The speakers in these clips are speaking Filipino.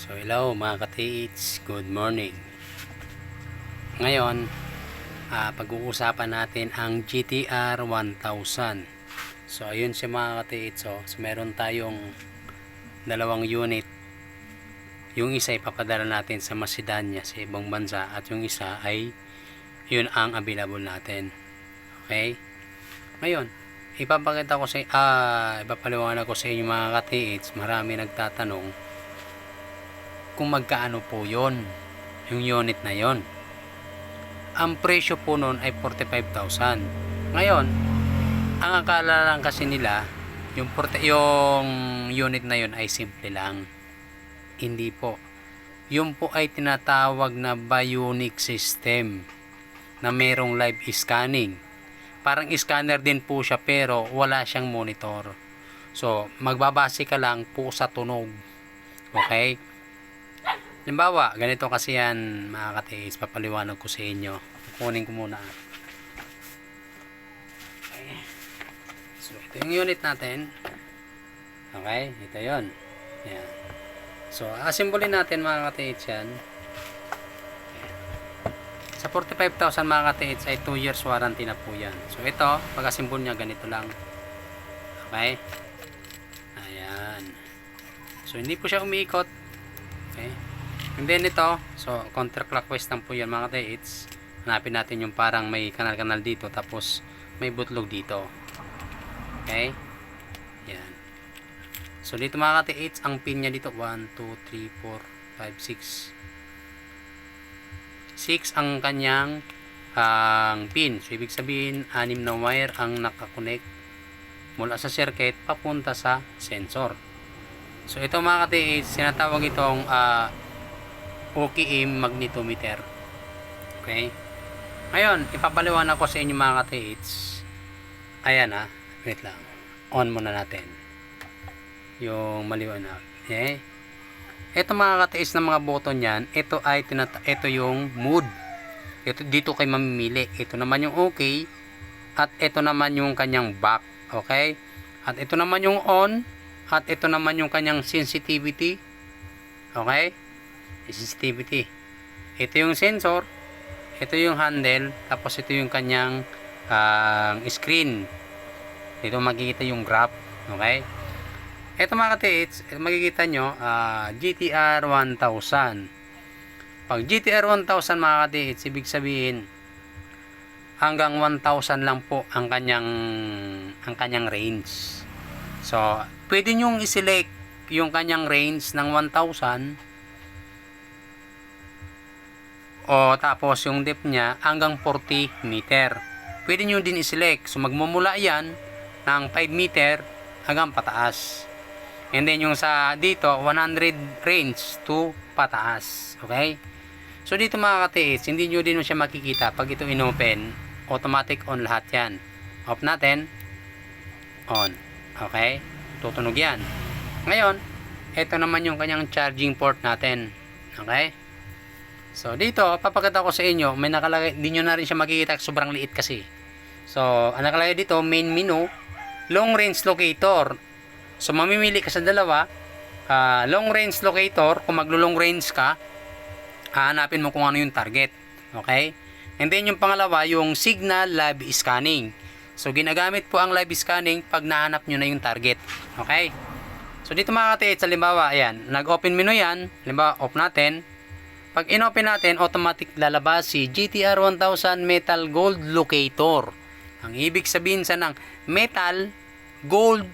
So hello mga ka-TH, good morning. Ngayon, pag-uusapan natin ang GTR 1000. So ayun siya mga ka-TH. So meron tayong dalawang unit. Yung isa ipapadala natin sa Macedonia sa ibang bansa at yung isa ay yun ang available natin. Okay? Ngayon, ipapaliwanag ko sa inyo mga ka-TH. Marami nagtatanong kung magkaano po yon yung unit na yon. Ang presyo po nun ay 45,000. Ngayon, ang akala lang kasi nila yung unit na yon ay simple lang. Hindi po. Yung po ay tinatawag na bionic system na merong live scanning. Parang scanner din po siya pero wala siyang monitor. So, magbabase ka lang po sa tunog. Okay? Halimbawa, ganito kasi yan mga ka-TH, papaliwanag ko sa inyo. Kukunin ko muna. Okay. So, ito yung unit natin. Okay, ito yon. Yan. So, asimbolin natin mga ka-TH yan. Sa 45,000 mga ka-TH ay 2 years warranty na po yan. So, ito, pag-asimbol niya, ganito lang. Okay. Ayan. So, hindi po siya umiikot. Okay. And then ito, so counterclockwise lang po yan mga ka-TH. Hanapin natin yung parang may kanal-kanal dito tapos may butlog dito. Okay? Yan. So dito mga ka-TH, ang pin niya dito 1, 2, 3, 4, 5, 6. 6 ang kanyang pin. So ibig sabihin, 6 na wire ang nakakonect mula sa circuit papunta sa sensor. So ito mga ka-TH, sinatawag itong OKM magnetometer. Okay? Ngayon, ipapaliwanag ko sa inyo mga ka-TH. Ayan wait lang. On muna natin. Yung maliwanag. Okay? Ito mga ka-TH na mga button yan, ito ay ito yung mood. Ito dito kayo mamimili. Ito naman yung okay at ito naman yung kanyang back. Okay? At ito naman yung on at ito naman yung kanyang sensitivity. Okay? Sensitivity. Ito yung sensor, ito yung handle, tapos ito yung kanyang screen. Dito makikita yung graph. Okay? Ito mga ka-TH, makikita nyo, GTR 1000. Pag GTR 1000 mga ka-TH, ibig sabihin, hanggang 1000 lang po ang kanyang range. So, pwede nyo i-select yung kanyang range ng 1000 o tapos yung depth niya hanggang 40 meter. Pwede nyo din i-select. So magmumula yan ng 5 meter hanggang pataas. And then yung sa dito 100 range to pataas. Okay? So dito mga ka-TH, hindi nyo din siya makikita pag ito inopen. Automatic on lahat yan. Off natin. On. Okay? Tutunog yan. Ngayon, ito naman yung kanyang charging port natin. Okay? So dito, papakita ko sa inyo, may nakalagay, hindi nyo na rin siya makikita, sobrang liit kasi. So, ang nakalagay dito, main menu, long range locator. So, mamimili ka sa dalawa, long range locator, kung maglo-long range ka, hanapin mo kung ano yung target. Okay? And then yung pangalawa, yung signal live scanning. So, ginagamit po ang live scanning pag nahanap nyo na yung target. Okay? So, dito mga ka-TH, halimbawa, ayan, nag-open menu yan, halimbawa, off natin. Pag in-open natin, automatic lalabas si GTR 1000 Metal Gold Locator. Ang ibig sabihin sa ng Metal Gold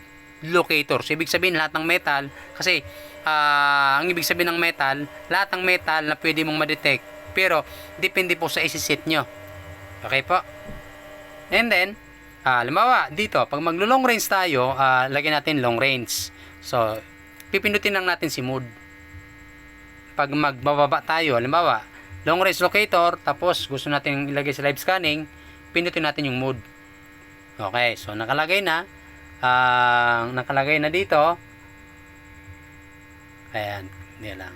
Locator. So, ibig sabihin lahat ng metal, kasi ang ibig sabihin ng metal, lahat ng metal na pwede mong ma-detect. Pero, depende po sa isi-set nyo. Okay po? And then, halimbawa, dito, pag maglo-long range tayo, lagyan natin long range. So, pipindutin lang natin si mode. Pag magbababa tayo, halimbawa, long range locator, tapos gusto natin ilagay sa live scanning, pindutin natin yung mode. Okay, so nakalagay na dito. Ayan, hindi lang.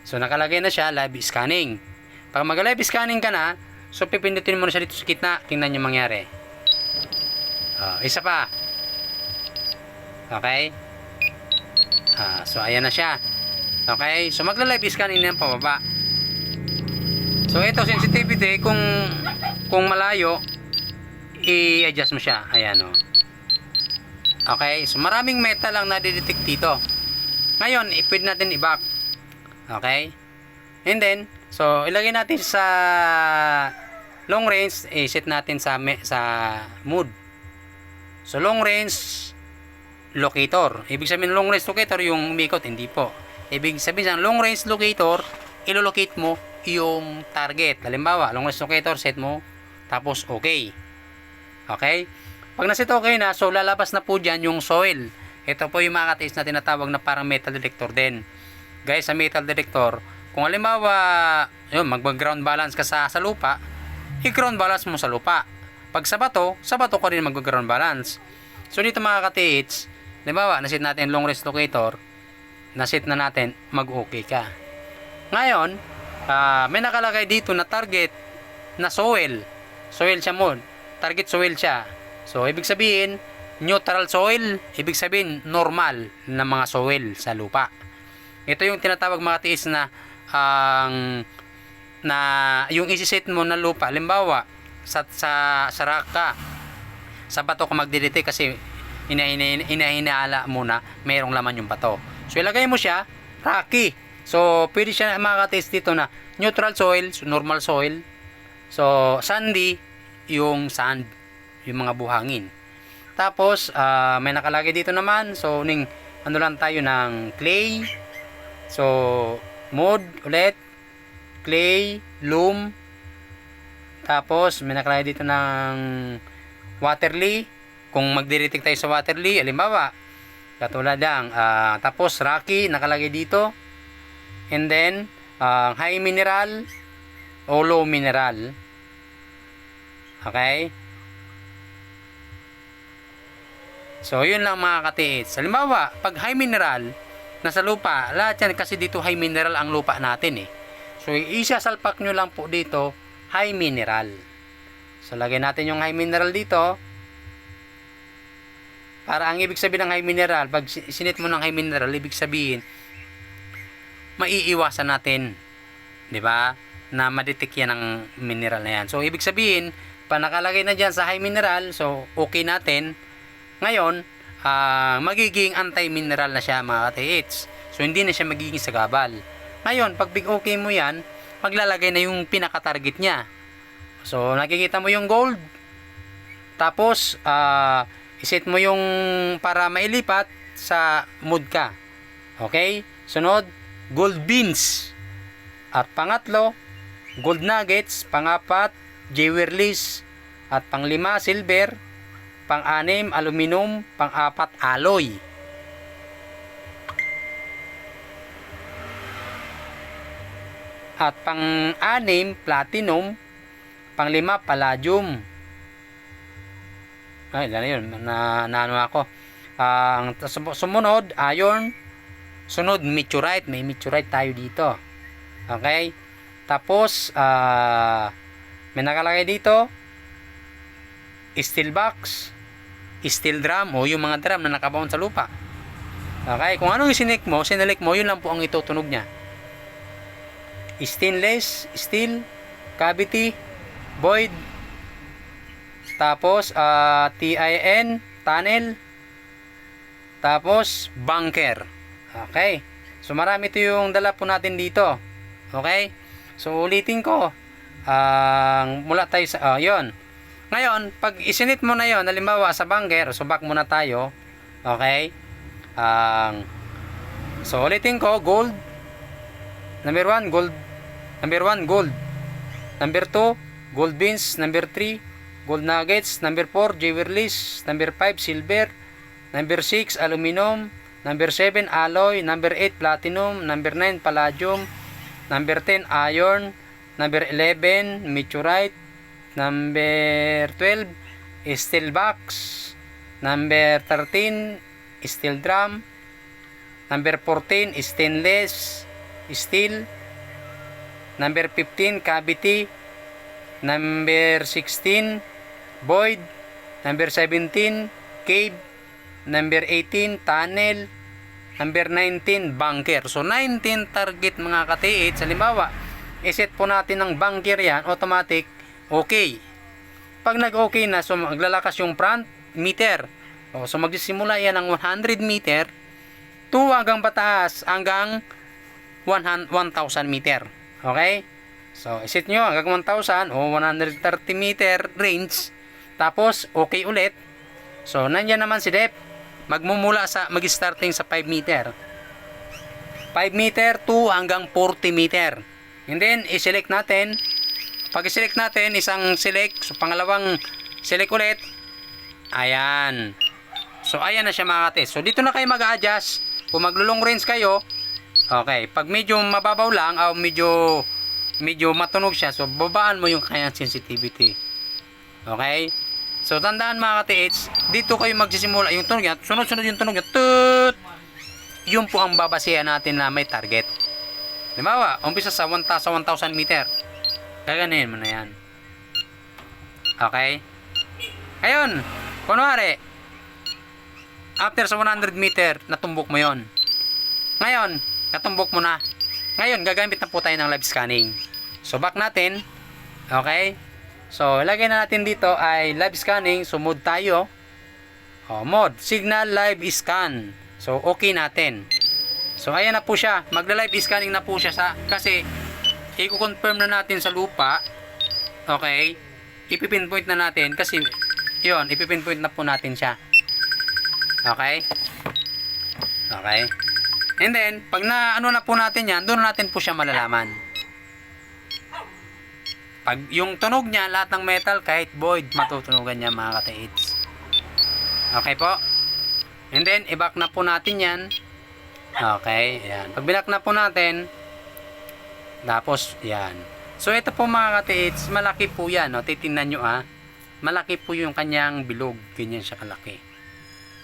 So nakalagay na siya, live scanning. Pag mag-live scanning ka na, so pipindutin mo na siya dito sa gitna, tingnan nyo mangyari. Isa pa. Okay? So ayan na siya. Okay, so magla-live scanning na yan pababa. So ito sensitivity, kung malayo, i-adjust mo siya. Ayan o. Okay, so maraming metal lang nadidetect dito. Ngayon, pwede natin i-back. Okay, and then so ilagay natin sa long range, set natin sa mode. So long range locator, ibig sabihin long range locator yung umikot, hindi po. Ibig sabihin sa long range locator, ilo-locate mo yung target. Halimbawa, long range locator, set mo, tapos okay. Okay? Pag naset okay na, so lalabas na po dyan yung soil. Ito po yung mga katiis na tinatawag na parang metal detector din. Guys, sa metal detector, kung halimbawa, yun, mag-ground balance ka sa lupa, i-ground balance mo sa lupa. Pag sa bato ka rin mag-ground balance. So dito mga katiits, halimbawa, nasit natin long range locator, nasit na natin, mag-okay ka. Ngayon, may nakalagay dito na target na soil. Soil siya mo. Target soil siya. So, ibig sabihin, neutral soil, ibig sabihin, normal na mga soil sa lupa. Ito yung tinatawag mga tiis na yung isi-set mo na lupa. Halimbawa, sa rock ka, sa bato ka magdidete kasi hinahinala mo na mayroong laman yung bato. So, ilagay mo siya, rocky. So, pwede siya makaka-test dito na neutral soil, so normal soil. So, sandy, yung sand, yung mga buhangin. Tapos, may nakalagay dito naman. So, ano lang tayo ng clay. So, mode ulit. Clay, loam. Tapos, may nakalagay dito ng waterly. Kung magdiritik tayo sa waterly, halimbawa, katulad lang. Tapos, rocky, nakalagay dito. And then, high mineral o low mineral. Okay? So, yun lang mga katiits. Halimbawa, pag high mineral, nasa lupa, lahat yan kasi dito high mineral ang lupa natin eh. So, isasalpak nyo lang po dito, high mineral. So, lagay natin yung high mineral dito. Para ang ibig sabihin ng high mineral, pag sinit mo ng high mineral, ibig sabihin, maiiwasan natin, di ba, na madetect yan ng mineral na yan. So, ibig sabihin, pa nakalagay na dyan sa high mineral, so, okay natin. Ngayon, magiging anti-mineral na siya mga katiits. So, hindi na siya magiging sagabal. Ngayon, pag big okay mo yan, maglalagay na yung pinaka-target niya. So, nakikita mo yung gold. Tapos, iset mo yung para mailipat sa mood ka. Okay? Sunod, gold beans. At pangatlo, gold nuggets. Pangapat, jewelries. At panglima, silver. Pang-anim, aluminum. Pang-apat, alloy. At pang-anim, platinum. Pang-lima, palladium. Ay, yun. Naano ako. Ang sumunod, iron. Sunod, meteorite. May meteorite tayo dito. Okay? Tapos, may nakalagay dito, steel box, steel drum, o yung mga drum na nakabaon sa lupa. Okay? Kung anong sinelect mo, yun lang po ang itutunog niya. Stainless, steel, cavity, void, tapos, TIN, tunnel, tapos, bunker. Okay. So, marami ito yung dala po natin dito. Okay. So, ulitin ko. Mula tayo sa, yun. Ngayon, pag isinit mo na yun, halimbawa sa bunker, so back muna tayo. Okay. So, ulitin ko, gold. Number 1, gold. Number 1, gold. Number 2, gold beans. Number 3, gold nuggets. Number 4, jewelries. Number 5, silver. Number 6, aluminum. Number 7, alloy. Number 8, platinum. Number 9, palladium. Number 10, iron. Number 11, meteorite. Number 12, steel box. Number 13, steel drum. Number 14, stainless steel. Number 15, cavity. Number 16, void. Number 17, cave. Number 18, tunnel. Number 19, bunker. So 19 target mga ka-TH. Halimbawa, iset po natin ng bunker yan, automatic, okay. Pag nag-okay na, so maglalakas yung front meter. So magsisimula yan ng 100 meter to hanggang pataas hanggang 1,000 meter. Okay? So iset nyo hanggang 1,000 o 130 meter range. Tapos okay ulit. So nandyan naman si Dep. Mag-starting sa 5 meter. 5 meter to hanggang 40 meter. And then, i-select natin. Pag i-select natin, isang select. So, pangalawang select ulit. Ayan. So, ayan na siya mga ka-TH. So, dito na kayo mag-adjust. Kung maglo-long range kayo, okay. Pag medyo mababaw lang, o medyo matunog siya, so, babaan mo yung kanyang sensitivity. Okay? So, tandaan mga ka-TH, dito kayo magsisimula yung tunog yan, sunod-sunod yung tunog yan, tut! Yun po ang babasihan natin na may target. Halimbawa, umpisa sa 1,000 meter. Gaganin mo na yan. Okay? Ngayon, kunwari, after sa 100 meter, natumbok mo yon. Ngayon, natumbok mo na. Ngayon, gagamit na po tayo ng live scanning. So, back natin. Okay? So, ilagay na natin dito ay live scanning. So, mode tayo. Mode. Signal live scan. So, okay natin. So, ayan na po siya. Magla-live scanning na po siya kasi i-confirm na natin sa lupa. Okay. Ipipinpoint na natin kasi yun, ipipinpoint na po natin siya. Okay. Okay. And then, pag ano na po natin yan, doon natin po siya malalaman. Pag yung tunog niya, lahat ng metal, kahit void, matutunugan niya mga ka-TH. Okay po? And then, i-back na po natin yan. Okay, yan. Pag binak na po natin, tapos, yan. So, ito po mga ka-TH, malaki po yan. No? Titingnan nyo malaki po yung kanyang bilog. Ganyan siya kalaki.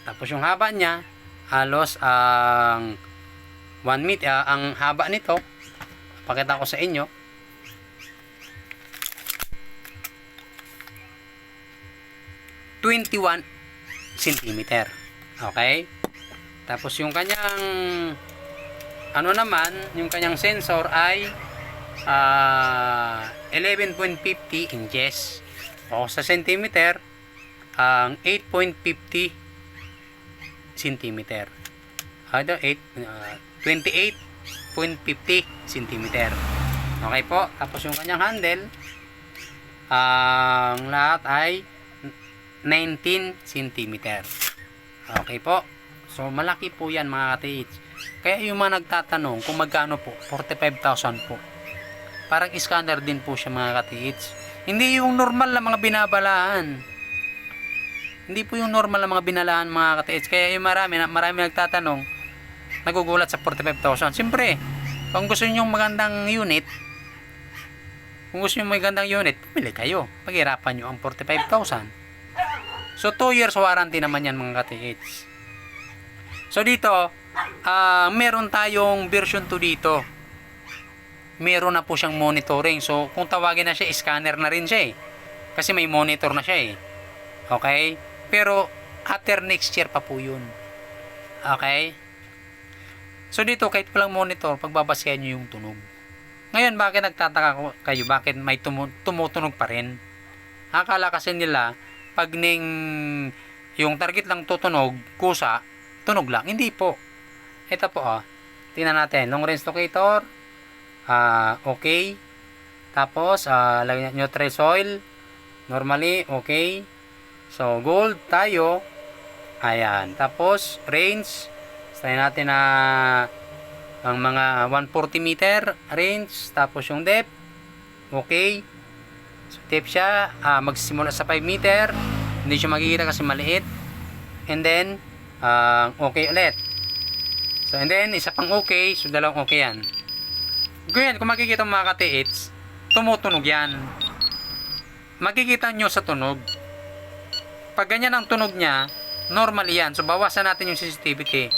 Tapos, yung haba niya, halos ang 1 meter, ang haba nito, pakita ko sa inyo, 21 centimeter. Okay? Tapos yung kanyang ano naman, yung kanyang sensor ay 11.50 inches. O sa centimeter, ang 8.50 centimeter. 28.50 centimeter. Okay po. Tapos yung kanyang handle, ang lahat ay 19 cm. Okay po. So, malaki po yan mga ka-TH. Kaya yung mga nagtatanong kung magkano po, 45,000 po. Parang scanner din po siya mga ka-TH. Hindi yung normal na mga binabalaan. Hindi po yung normal na mga binalaan mga ka-TH. Kaya yung marami nagtatanong, nagugulat sa 45,000. Siyempre, kung gusto nyo magandang unit, pumili kayo. Paghirapan nyo ang 45,000. So, 2 years warranty naman yan mga ka-TH. So, dito, meron tayong version 2 dito. Meron na po siyang monitoring. So, kung tawagin na siya, scanner na rin siya eh. Kasi may monitor na siya eh. Okay? Pero, after next year pa po yun. Okay? So, dito, kahit palang monitor, pagbabasihan nyo yung tunog. Ngayon, bakit nagtataka kayo? Bakit may tumutunog pa rin? Akala kasi nila, pag yung target lang tutunog, kusa, tunog lang. Hindi po. Ito po, tingnan natin. Long range locator, okay. Tapos, lagyan neutral soil, normally, okay. So, gold tayo. Ayan. Tapos, range, tayo natin na ang mga 140 meter range. Tapos, yung depth, okay. So, depth siya, magsisimula sa 5 meter. Hindi siya makikita kasi maliit. And then, okay ulit. So, and then, isa pang okay. So, dalawang okay yan. Ganyan, kung makikita mo mga ka-TH, tumutunog yan. Makikita nyo sa tunog. Pag ganyan ang tunog niya, normal yan. So, bawasan natin yung sensitivity.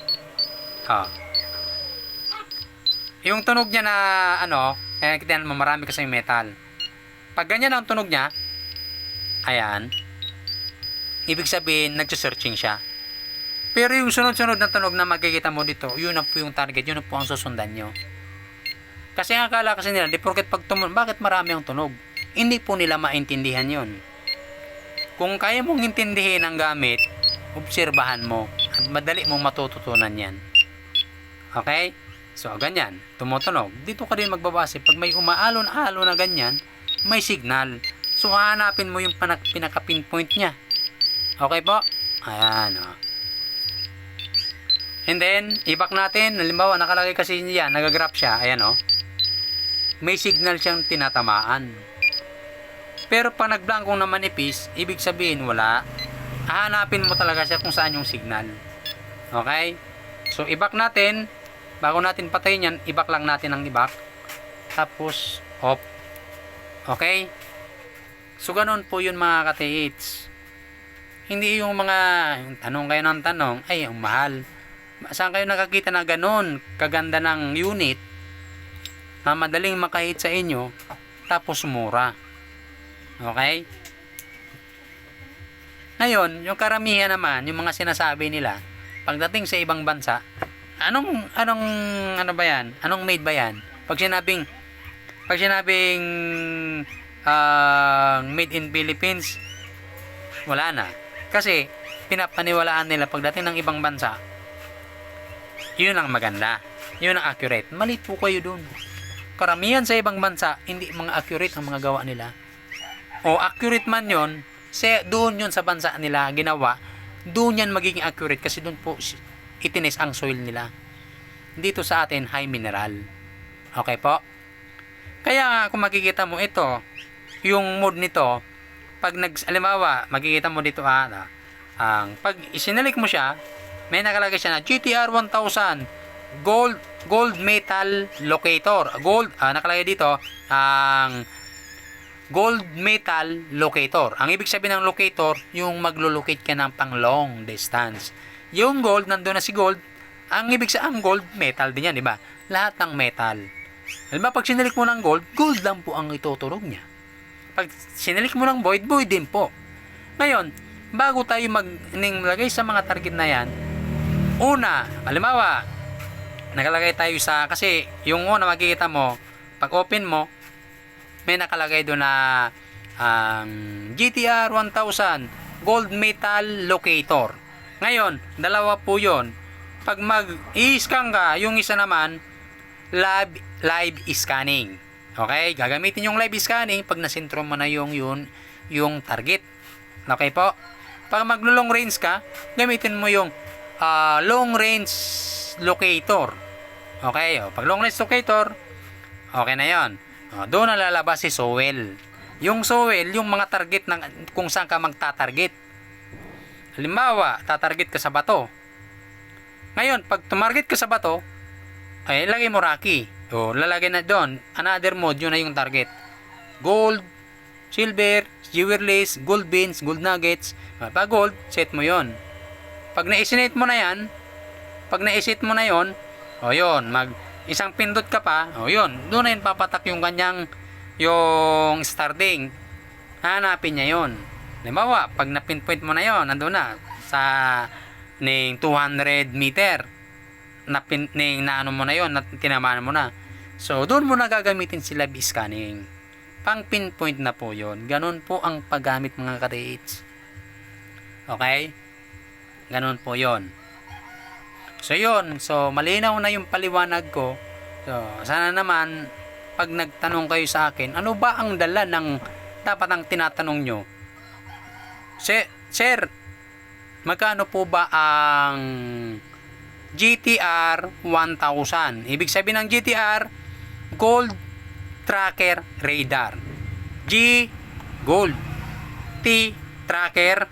Yung tunog niya na, kita mo, marami kasi metal. Pag ganyan ang tunog niya, ayan, ibig sabihin, nagsusearching siya. Pero yung sunod-sunod na tunog na makikita mo dito, yun na po yung target, yun na po ang susundan nyo. Kasi ang akala kasi nila, di porket pag tumunog, bakit marami ang tunog? Hindi po nila maintindihan yon. Kung kaya mong intindihin ang gamit, obserbahan mo at madali mong matututunan yan. Okay? So, ganyan, tumutunog. Dito ka din magbabase. Pag may umaalon-alon na ganyan, may signal. So, hahanapin mo yung pinaka-pinpoint niya. Okay po? Ayan, o. And then, i-back natin. Halimbawa, nakalagay kasi yan, nagagraph siya. Ayan, o. May signal siyang tinatamaan. Pero pag nagblankong na manipis, ibig sabihin wala. Hahanapin mo talaga siya kung saan yung signal. Okay? So, i-back natin. Bago natin patayin yan, i-back lang natin ang i-back. Tapos, off. Okay? So, ganun po yun mga ka-TH. Hindi yung mga tanong kayo ng tanong, ay, ang mahal. Saan kayo nakakita na ganun? Kaganda ng unit na madaling makahit sa inyo, tapos mura. Okay? Ngayon, yung karamihan naman, yung mga sinasabi nila, pagdating sa ibang bansa, ano ba yan? Anong made ba yan? Pag sinabing made in Philippines, wala na. Kasi, pinapaniwalaan nila pagdating ng ibang bansa, yun ang maganda. Yun ang accurate. Mali po kayo dun. Karamihan sa ibang bansa, hindi mga accurate ang mga gawa nila. O accurate man yun, doon yun sa bansa nila ginawa, doon yan magiging accurate kasi doon po itinis ang soil nila. Dito sa atin, high mineral. Okay po? Kaya kung makikita mo ito, yung mode nito, pag halimbawa, makikita mo dito pag isinalik mo siya, may nakalagay siya na GTR 1000 gold metal locator. Nakalagay dito ang gold metal locator. Ang ibig sabihin ng locator, yung maglo-locate ka ng pang long distance. Yung gold, nandun na si gold. Ang ibig sabihin, ang gold, metal din yan, di ba? Lahat ng metal. Alam ba, pag sinalik mo ng gold, gold lang po ang ituturog niya. Pag sinalik mo ng void, void din po. Ngayon, bago tayo maglagay sa mga target na yan, una, halimbawa, nakalagay tayo kasi yung una makikita mo, pag open mo, may nakalagay doon na GTR 1000 gold metal locator. Ngayon, dalawa po yon. Pag mag-i-scan ka, yung isa naman, live scanning. Okay? Gagamitin yung live scanning pag nasentro mo na yung target. Okay po? Pag mag-long range ka, gamitin mo yung long range locator. Okay? Pag long range locator, okay na yon. Doon na lalabas si Sowell. Yung Sowell, yung mga target kung saan ka magtatarget. Halimbawa, tatarget ka sa bato. Ngayon, pag tumarget ka sa bato, ay lagay mo Rocky. Lalagay na doon. Another mode, yun na yung target. Gold, silver, jewelries, gold beans, gold nuggets. Pag gold, set mo yon. Pag na-set mo na yan, yun, isang pindot ka pa, yun, doon na yun papatak yung yung starting. Hanapin niya yun. Halimbawa, pag na-pinpoint mo na yun, nandun na sa 200 meter. Naano mo na yun, tinamaan mo na. So, doon mo na gagamitin si live scanning. Pang pinpoint na po yun. Ganun po ang paggamit mga ka-TH. Okay? Ganun po yun. So, yun. So, malinaw na yung paliwanag ko. So, sana naman, pag nagtanong kayo sa akin, ano ba ang dala ng dapat ang tinatanong nyo? Sir, magkano po ba ang GTR 1000? Ibig sabihin ng GTR, Gold Tracker Radar. G, Gold. T, Tracker.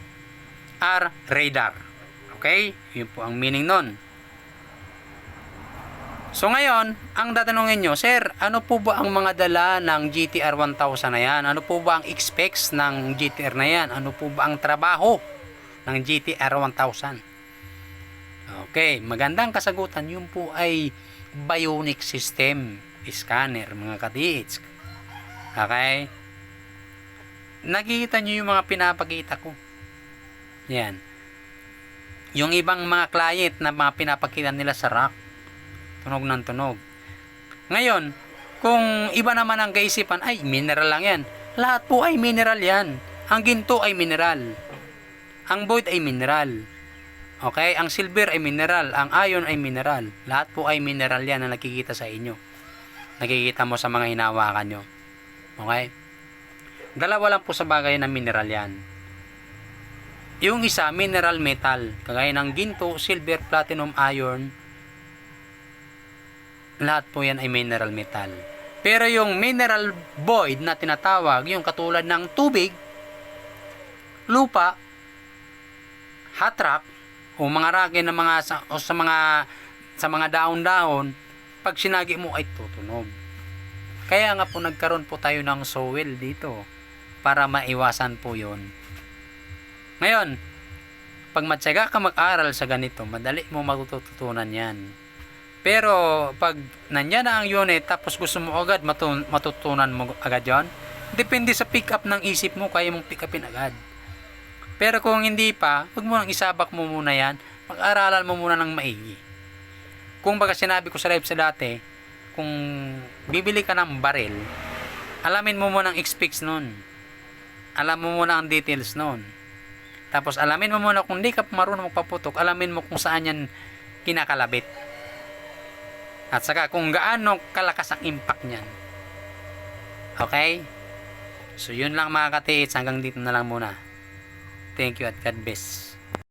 R, Radar. Okay? Yun po ang meaning nun. So ngayon, ang tatanungin nyo, Sir, ano po ba ang mga dala ng GTR 1000 na yan? Ano po ba ang specs ng GTR na yan? Ano po ba ang trabaho ng GTR 1000? Okay, magandang kasagutan. Yun po ay bionic system scanner, mga ka-TH. Okay? Nakikita nyo yung mga pinapakita ko. Yan. Yung ibang mga client na mga pinapakita nila sa rack, tunog ng tunog. Ngayon, kung iba naman ang kaisipan, ay mineral lang yan. Lahat po ay mineral yan. Ang ginto ay mineral. Ang void ay mineral. Okay? Ang silver ay mineral. Ang iron ay mineral. Lahat po ay mineral yan na nakikita sa inyo. Nakikita mo sa mga hinawakan nyo. Okay? Dalawa lang po sa bagay na mineral yan. Yung isa, mineral metal. Kagaya ng ginto, silver, platinum, iron. Lahat po yan ay mineral metal. Pero yung mineral void na tinatawag, yung katulad ng tubig, lupa, hot rock, o mga rake na mga sa mga dahon-dahon, pag sinagi mo ay tutunog. Kaya nga po nagkaroon po tayo ng soil dito para maiwasan po yon. Ngayon, pag matyaga ka mag-aral sa ganito, madali mo matututunan yan. Pero pag nandyan na ang unit tapos gusto mo agad matutunan mo agad yon, depende sa pick up ng isip mo, kaya mong pick upin agad. Pero kung hindi pa, huwag mo nang isabak mo muna yan, mag-aralan mo muna ng maigi. Kung baga sinabi ko sa live sa dati, kung bibili ka ng baril, alamin mo muna ang specs nun. Alam mo muna ang details nun. Tapos alamin mo muna kung hindi ka marunong magpaputok, alamin mo kung saan yan kinakalabit. At saka kung gaano kalakas ang impact niyan. Okay? So yun lang mga katiits, hanggang dito na lang muna. Thank you at God bless.